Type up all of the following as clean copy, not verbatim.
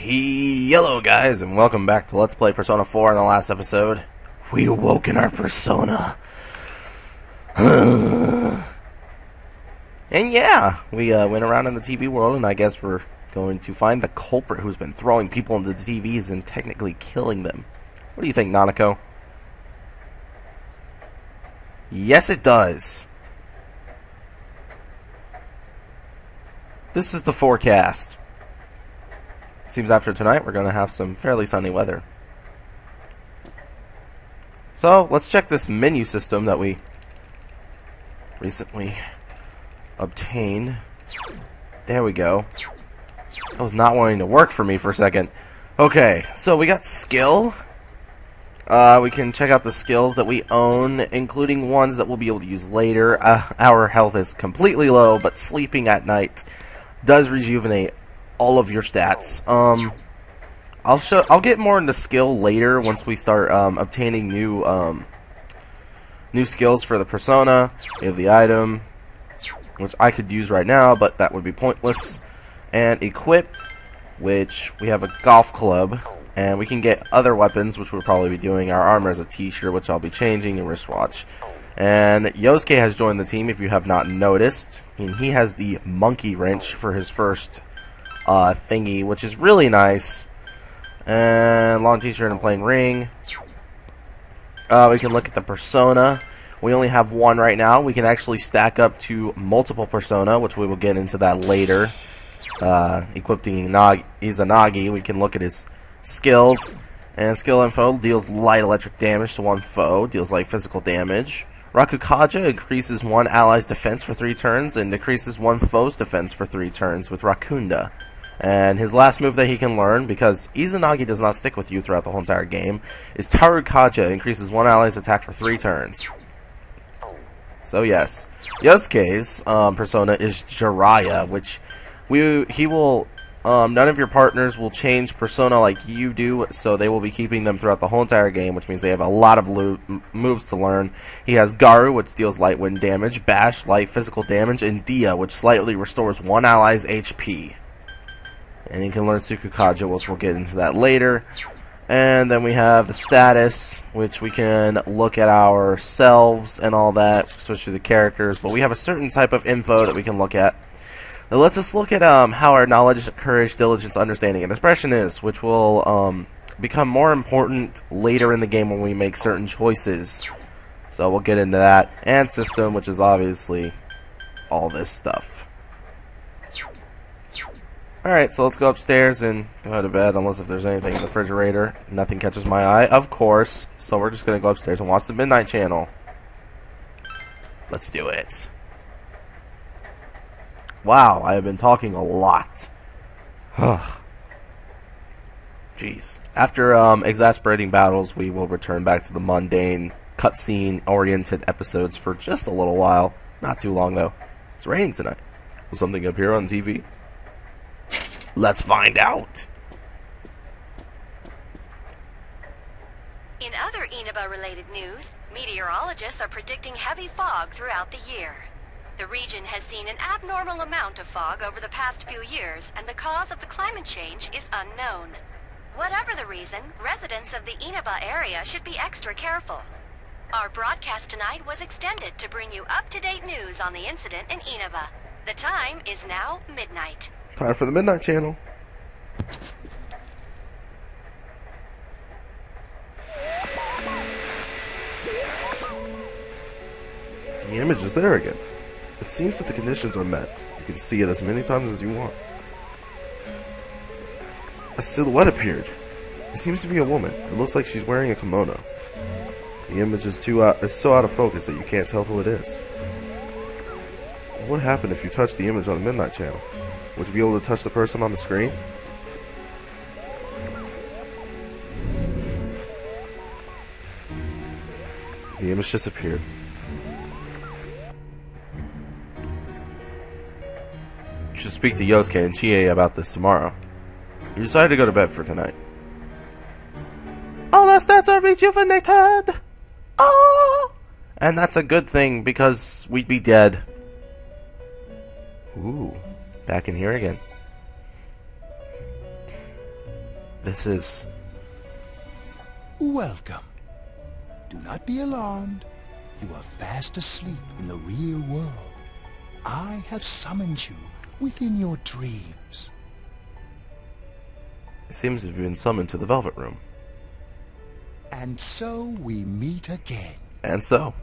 Hello guys, and welcome back to Let's Play Persona 4. In the last episode, we awoke in our persona. And yeah, we went around in the TV world, and I guess we're going to find the culprit who's been throwing people into the TVs and technically killing them. What do you think, Nanako? Yes, it does. This is the forecast. Seems after tonight we're going to have some fairly sunny weather. So, let's check this menu system that we recently obtained. There we go. That was not wanting to work for me for a second. Okay, so we got skill. We can check out the skills that we own, including ones that we'll be able to use later. Our health is completely low, but sleeping at night does rejuvenate all of your stats. I'll get more into skill later once we start obtaining new skills for the persona. We have the item, which I could use right now, but that would be pointless. And equip, which we have a golf club, and we can get other weapons, which we'll probably be doing. Our armor is a t-shirt, which I'll be changing, and wristwatch. And Yosuke has joined the team, if you have not noticed. And he has the monkey wrench for his first thingy, which is really nice. And long t-shirt and plain ring. We can look at the persona. We only have one right now. We can actually stack up to multiple persona, which we will get into that later. Equipping Izanagi, we can look at his skills. And skill info: deals light electric damage to one foe, deals light physical damage. Rakukaja increases one ally's defense for 3 turns and decreases one foe's defense for 3 turns with Rakunda. And his last move that he can learn, because Izanagi does not stick with you throughout the whole entire game, is Tarukaja, increases one ally's attack for 3 turns. So yes, Yosuke's persona is Jiraiya, which none of your partners will change persona like you do, so they will be keeping them throughout the whole entire game, which means they have a lot of moves to learn. He has Garu, which deals light wind damage, Bash, light physical damage, and Dia, which slightly restores one ally's HP. And he can learn Tsukukaja, which we'll get into that later. And then we have the status, which we can look at ourselves and all that, switch through the characters, but we have a certain type of info that we can look at. Now let's just look at how our knowledge, courage, diligence, understanding, and expression is, which will become more important later in the game when we make certain choices. So we'll get into that. And system, which is obviously all this stuff. Alright, so let's go upstairs and go to bed, unless if there's anything in the refrigerator. Nothing catches my eye, of course. So we're just going to go upstairs and watch the Midnight Channel. Let's do it. Wow, I have been talking a lot. Jeez. After exasperating battles, we will return back to the mundane, cutscene-oriented episodes for just a little while. Not too long, though. It's raining tonight. Will something appear on TV? Let's find out. In other Inaba-related news, meteorologists are predicting heavy fog throughout the year. The region has seen an abnormal amount of fog over the past few years, and the cause of the climate change is unknown. Whatever the reason, residents of the Inaba area should be extra careful. Our broadcast tonight was extended to bring you up-to-date news on the incident in Inaba. The time is now midnight. Time for the Midnight Channel. The image is there again. It seems that the conditions are met. You can see it as many times as you want. A silhouette appeared. It seems to be a woman. It looks like she's wearing a kimono. The image is so out of focus that you can't tell who it is. What would happen if you touched the image on the Midnight Channel? Would you be able to touch the person on the screen? The image disappeared. You should speak to Yosuke and Chie about this tomorrow. You decided to go to bed for tonight. All our stats are rejuvenated! Oh! And that's a good thing, because we'd be dead. Ooh. Back in here again. this is. Welcome. Do not be alarmed. You are fast asleep in the real world. I have summoned you within your dreams. It seems to have been summoned to the Velvet Room. And so we meet again. And so.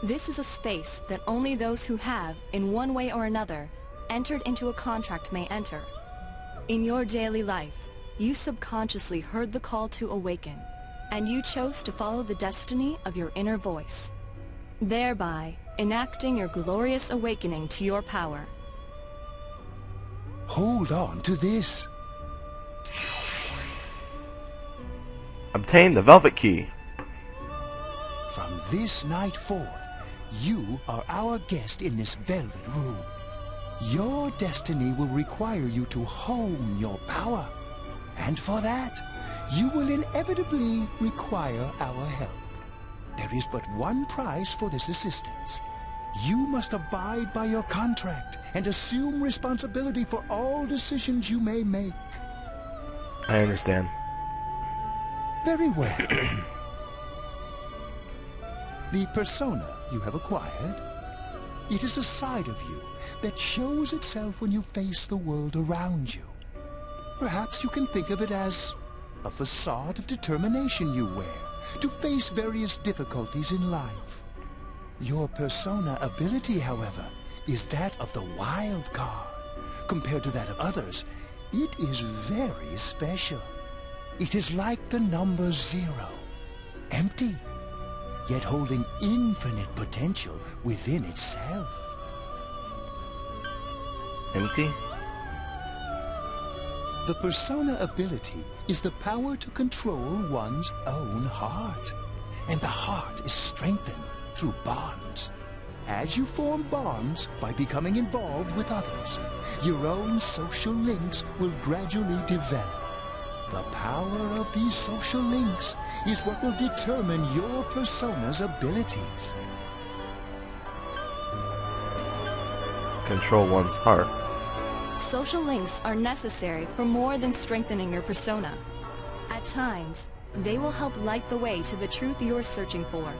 This is a space that only those who have, in one way or another, entered into a contract may enter. In your daily life, you subconsciously heard the call to awaken, and you chose to follow the destiny of your inner voice, thereby enacting your glorious awakening to your power. Hold on to this. Obtain the Velvet Key. From this night forth, you are our guest in this Velvet Room. Your destiny will require you to hone your power. And for that, you will inevitably require our help. There is but one price for this assistance. You must abide by your contract and assume responsibility for all decisions you may make. I understand. Very well. The persona you have acquired, it is a side of you that shows itself when you face the world around you. Perhaps you can think of it as a facade of determination you wear to face various difficulties in life. Your persona ability, however, is that of the wild card. Compared to that of others, it is very special. It is like the number 0, empty, yet holding infinite potential within itself. Empty? The persona ability is the power to control one's own heart. And the heart is strengthened through bonds. As you form bonds by becoming involved with others, your own social links will gradually develop. The power of these social links is what will determine your persona's abilities. Control one's heart. Social links are necessary for more than strengthening your persona. At times, they will help light the way to the truth you're searching for.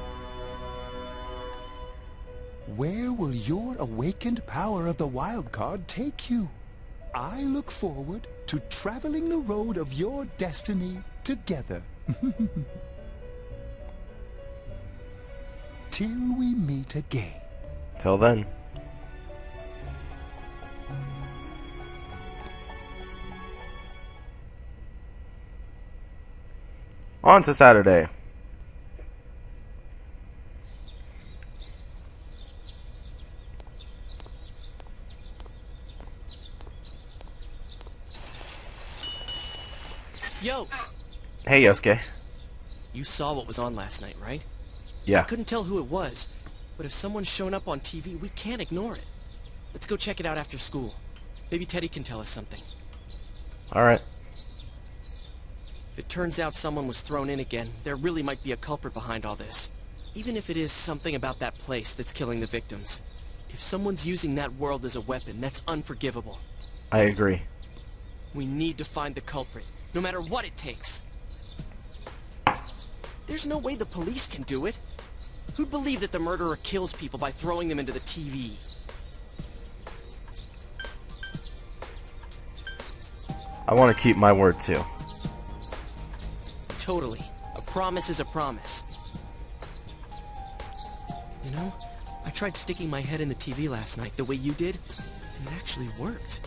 Where will your awakened power of the wild card take you? I look forward to traveling the road of your destiny together. Till we meet again. Till then. On to Saturday. Yo! Hey, Yosuke. You saw what was on last night, right? Yeah. I couldn't tell who it was, but if someone's shown up on TV, we can't ignore it. Let's go check it out after school. Maybe Teddy can tell us something. Alright. If it turns out someone was thrown in again, there really might be a culprit behind all this. Even if it is something about that place that's killing the victims. If someone's using that world as a weapon, that's unforgivable. I agree. We need to find the culprit, no matter what it takes. There's no way the police can do it. Who'd believe that the murderer kills people by throwing them into the TV? I want to keep my word too. Totally. A promise is a promise. You know, I tried sticking my head in the TV last night the way you did, and it actually worked.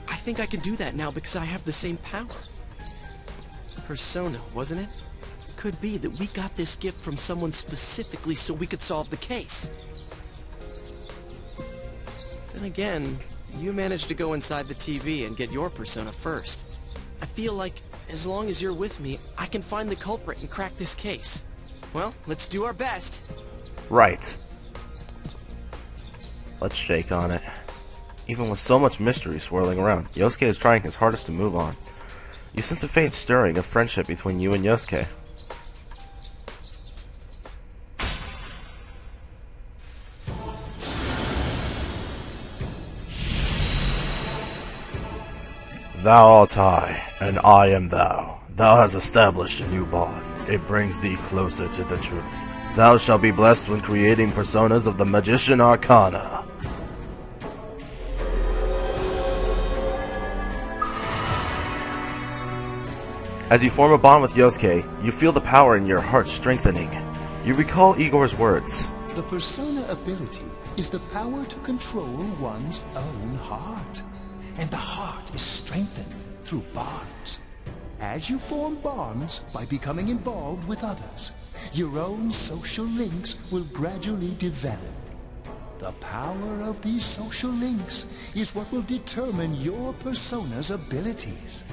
I think I can do that now because I have the same power. Persona, wasn't it? Could be that we got this gift from someone specifically so we could solve the case. Then again, you managed to go inside the TV and get your persona first. I feel like, as long as you're with me, I can find the culprit and crack this case. Well, let's do our best. Right. Let's shake on it. Even with so much mystery swirling around, Yosuke is trying his hardest to move on. You sense a faint stirring of friendship between you and Yosuke. Thou art I, and I am thou. Thou hast established a new bond. It brings thee closer to the truth. Thou shalt be blessed when creating personas of the Magician Arcana. As you form a bond with Yosuke, you feel the power in your heart strengthening. You recall Igor's words. The persona ability is the power to control one's own heart. And the heart is strengthened through bonds. As you form bonds by becoming involved with others, your own social links will gradually develop. The power of these social links is what will determine your persona's abilities.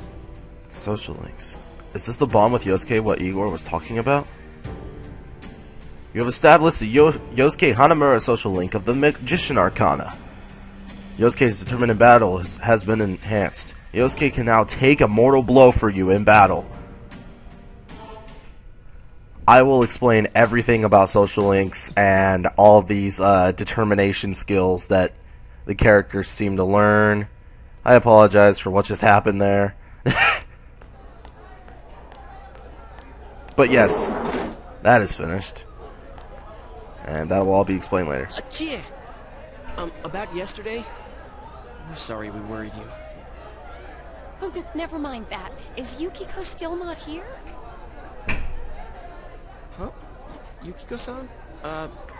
Social links. Is this the bond with Yosuke what Igor was talking about? You have established the Yosuke Hanamura social link of the Magician Arcana. Yosuke's determined in battle has been enhanced. Yosuke can now take a mortal blow for you in battle. I will explain everything about social links and all these determination skills that the characters seem to learn. I apologize for what just happened there. But yes, that is finished. And that will all be explained later. Chie! About yesterday? We're sorry we worried you. Oh, never mind that. Is Yukiko still not here? Huh? Yukiko-san?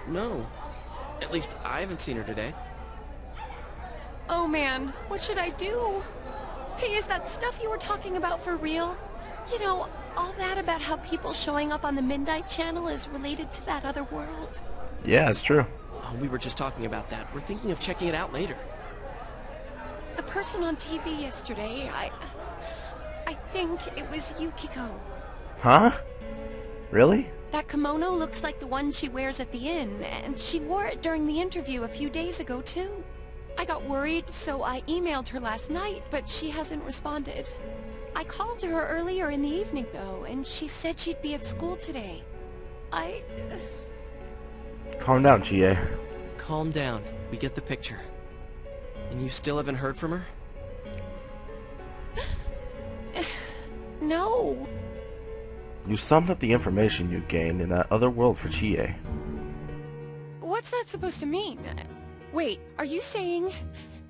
No. At least I haven't seen her today. Oh man, what should I do? Hey, is that stuff you were talking about for real? You know, all that about how people showing up on the Midnight Channel is related to that other world. Yeah, it's true. Oh, we were just talking about that. We're thinking of checking it out later. The person on TV yesterday, I think it was Yukiko. Huh? Really? That kimono looks like the one she wears at the inn, and she wore it during the interview a few days ago, too. I got worried, so I emailed her last night, but she hasn't responded. I called her earlier in the evening, though, and she said she'd be at school today. Calm down, Chie. Calm down. We get the picture. And you still haven't heard from her? No. You summed up the information you gained in that other world for Chie. What's that supposed to mean? Wait, are you saying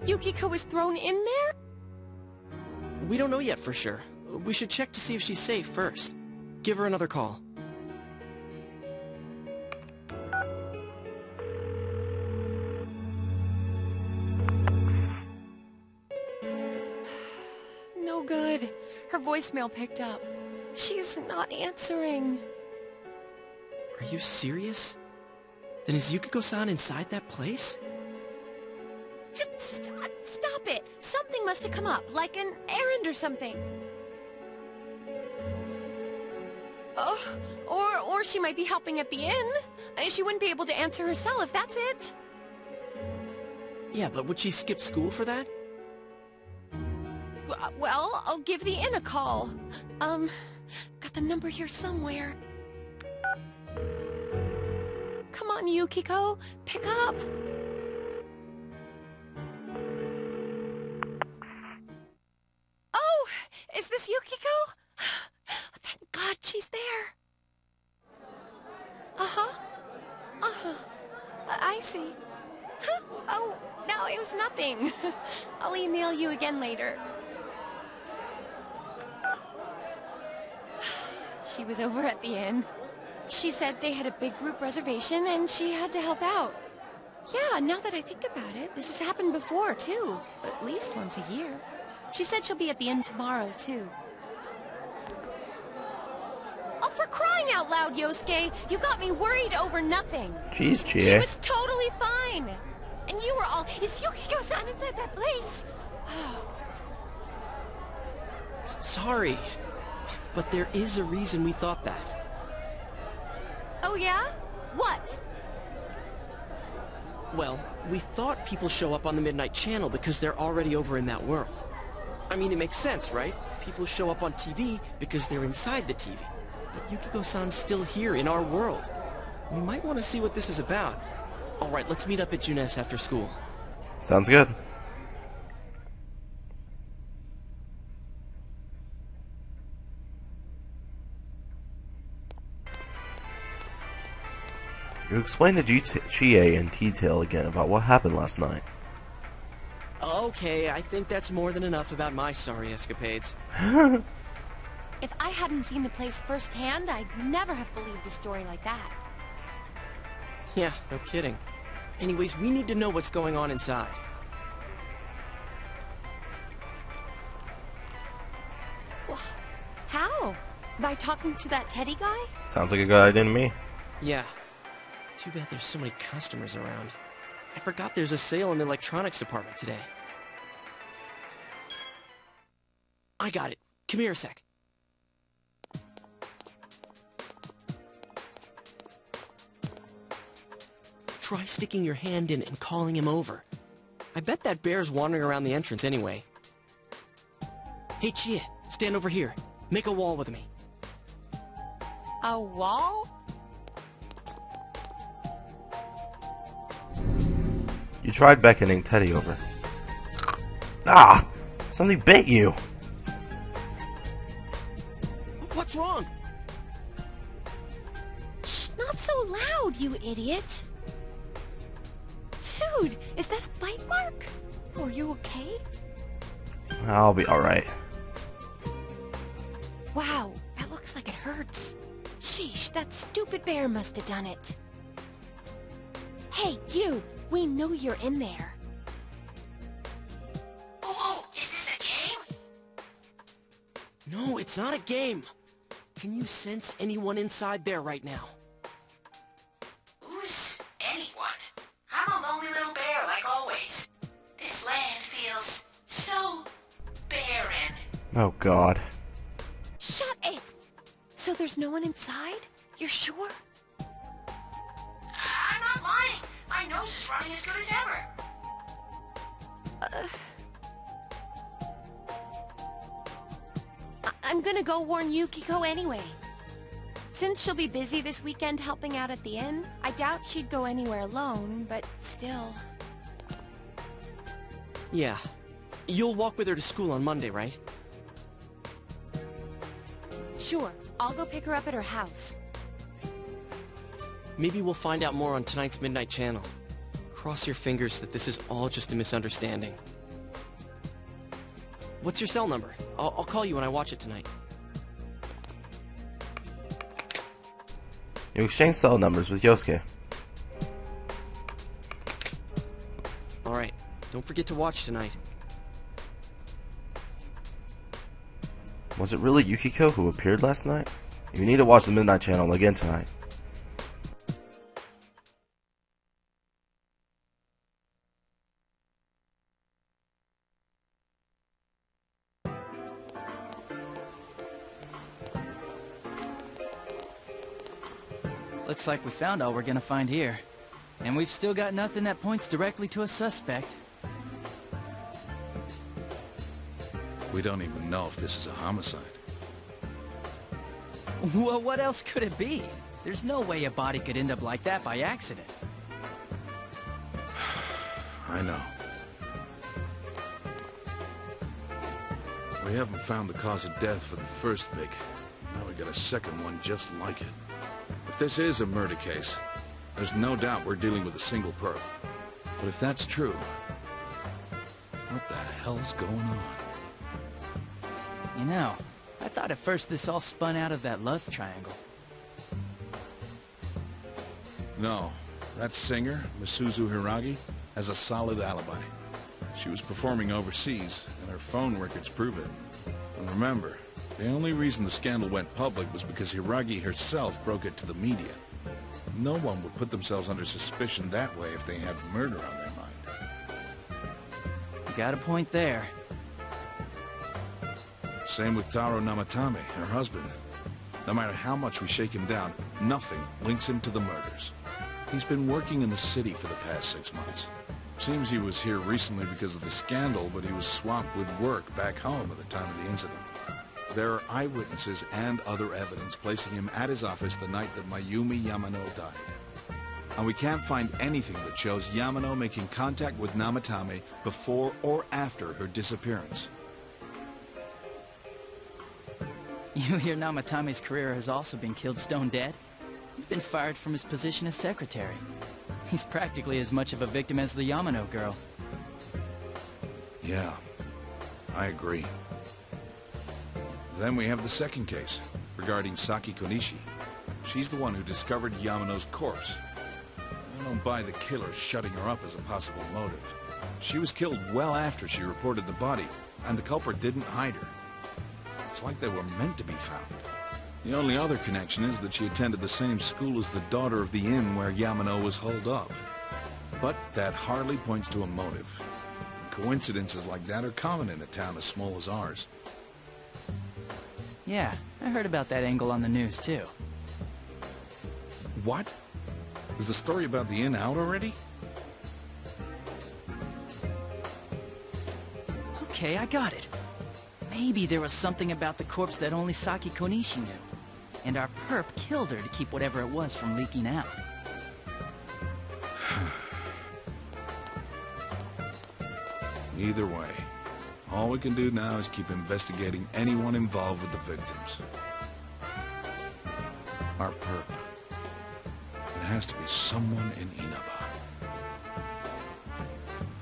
Yukiko was thrown in there? We don't know yet for sure. We should check to see if she's safe first. Give her another call. No good. Her voicemail picked up. She's not answering. Are you serious? Then is Yukiko-san inside that place? Just stop it. Something must have come up, like an errand or something. Or she might be helping at the inn. She wouldn't be able to answer her cell if that's it. Yeah, but would she skip school for that? Well, I'll give the inn a call. Got the number here somewhere. Come on, Yukiko. Pick up. Oh, is this Yukiko? Thank God she's there. Uh-huh. Uh-huh. I see. Huh? Oh, no, it was nothing. I'll email you again later. She was over at the inn. She said they had a big group reservation and she had to help out. Yeah, now that I think about it, this has happened before, too. At least once a year. She said she'll be at the inn tomorrow, too. Oh, for crying out loud, Yosuke! You got me worried over nothing. Jeez, Chie. She was totally fine. And you were all, is Yukiko-san inside that place? Sorry. But there is a reason we thought that. Oh, yeah? What? Well, we thought people show up on the Midnight Channel because they're already over in that world. I mean, it makes sense, right? People show up on TV because they're inside the TV. But Yukiko-san's still here in our world. We might want to see what this is about. Alright, let's meet up at Junes after school. Sounds good. You explain to Chie in detail again about what happened last night. Okay, I think that's more than enough about my sorry escapades. If I hadn't seen the place firsthand, I'd never have believed a story like that. Yeah, no kidding. Anyways, we need to know what's going on inside. How? By talking to that Teddy guy? Sounds like a good idea to me. Yeah. Too bad there's so many customers around. I forgot there's a sale in the electronics department today. I got it. Come here a sec. Try sticking your hand in and calling him over. I bet that bear's wandering around the entrance anyway. Hey, Chia, stand over here. Make a wall with me. A wall? You tried beckoning Teddy over. Ah! Something bit you! What's wrong? Shh, not so loud, you idiot! Dude, is that a bite mark? Are you okay? I'll be alright. Wow, that looks like it hurts. Sheesh, that stupid bear must have done it. Hey, you! We know you're in there. Oh, is this a game? No, it's not a game. Can you sense anyone inside there right now? Who's anyone? I'm a lonely little bear like always. This land feels so barren. Oh god. Shut it! So there's no one inside? You're sure? I'm not lying. My nose is running as good as ever. I'm gonna go warn Yukiko anyway. Since she'll be busy this weekend helping out at the inn, I doubt she'd go anywhere alone, but still. Yeah. You'll walk with her to school on Monday, right? Sure, I'll go pick her up at her house. Maybe we'll find out more on tonight's Midnight Channel. Cross your fingers that this is all just a misunderstanding. What's your cell number? I'll call you when I watch it tonight. You exchange cell numbers with Yosuke. Alright, don't forget to watch tonight. Was it really Yukiko who appeared last night? You need to watch the Midnight Channel again tonight. Looks like we found all we're gonna find here. And we've still got nothing that points directly to a suspect. We don't even know if this is a homicide. Well, what else could it be? There's no way a body could end up like that by accident. I know. We haven't found the cause of death for the first Vic. Now we got a second one just like it. If this is a murder case, there's no doubt we're dealing with a single pearl. But if that's true, what the hell's going on? You know, I thought at first this all spun out of that love triangle. No, that singer, Misuzu Hiragi, has a solid alibi. She was performing overseas, and her phone records prove it. And remember, the only reason the scandal went public was because Hiragi herself broke it to the media. No one would put themselves under suspicion that way if they had murder on their mind. You got a point there. Same with Taro Namatame, her husband. No matter how much we shake him down, nothing links him to the murders. He's been working in the city for the past 6 months. Seems he was here recently because of the scandal, but he was swamped with work back home at the time of the incident. There are eyewitnesses and other evidence placing him at his office the night that Mayumi Yamano died. And we can't find anything that shows Yamano making contact with Namatame before or after her disappearance. You hear Namatame's career has also been killed stone dead? He's been fired from his position as secretary. He's practically as much of a victim as the Yamano girl. Yeah, I agree. Then we have the second case, regarding Saki Konishi. She's the one who discovered Yamano's corpse. I don't buy the killer shutting her up as a possible motive. She was killed well after she reported the body, and the culprit didn't hide her. It's like they were meant to be found. The only other connection is that she attended the same school as the daughter of the inn where Yamano was holed up. But that hardly points to a motive. Coincidences like that are common in a town as small as ours. Yeah, I heard about that angle on the news too. What? Is the story about the inn out already? Okay, I got it. Maybe there was something about the corpse that only Saki Konishi knew. And our perp killed her to keep whatever it was from leaking out. Either way, all we can do now is keep investigating anyone involved with the victims. Our perp. It has to be someone in Inaba.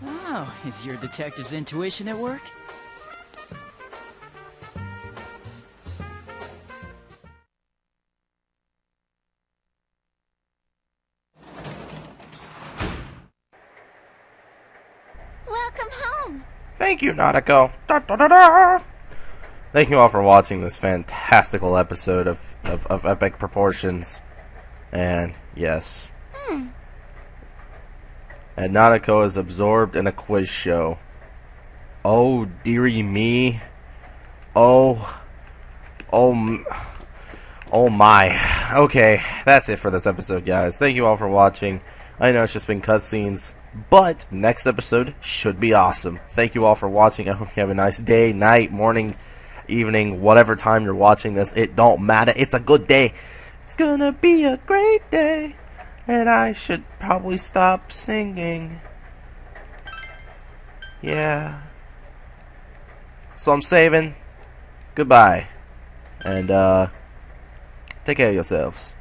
Oh, is your detective's intuition at work? Welcome home. Thank you, Nadeko. Da, da, da, da. Thank you all for watching this fantastical episode of epic proportions. And yes. And Nadeko is absorbed in a quiz show. Oh, dearie me. Oh my. Okay, that's it for this episode, guys. Thank you all for watching. I know it's just been cutscenes, but next episode should be awesome. Thank you all for watching. I hope you have a nice day, night, morning, evening, whatever time you're watching this. It don't matter. It's a good day. It's gonna be a great day. And I should probably stop singing. Yeah. So I'm saving. Goodbye. And, take care of yourselves.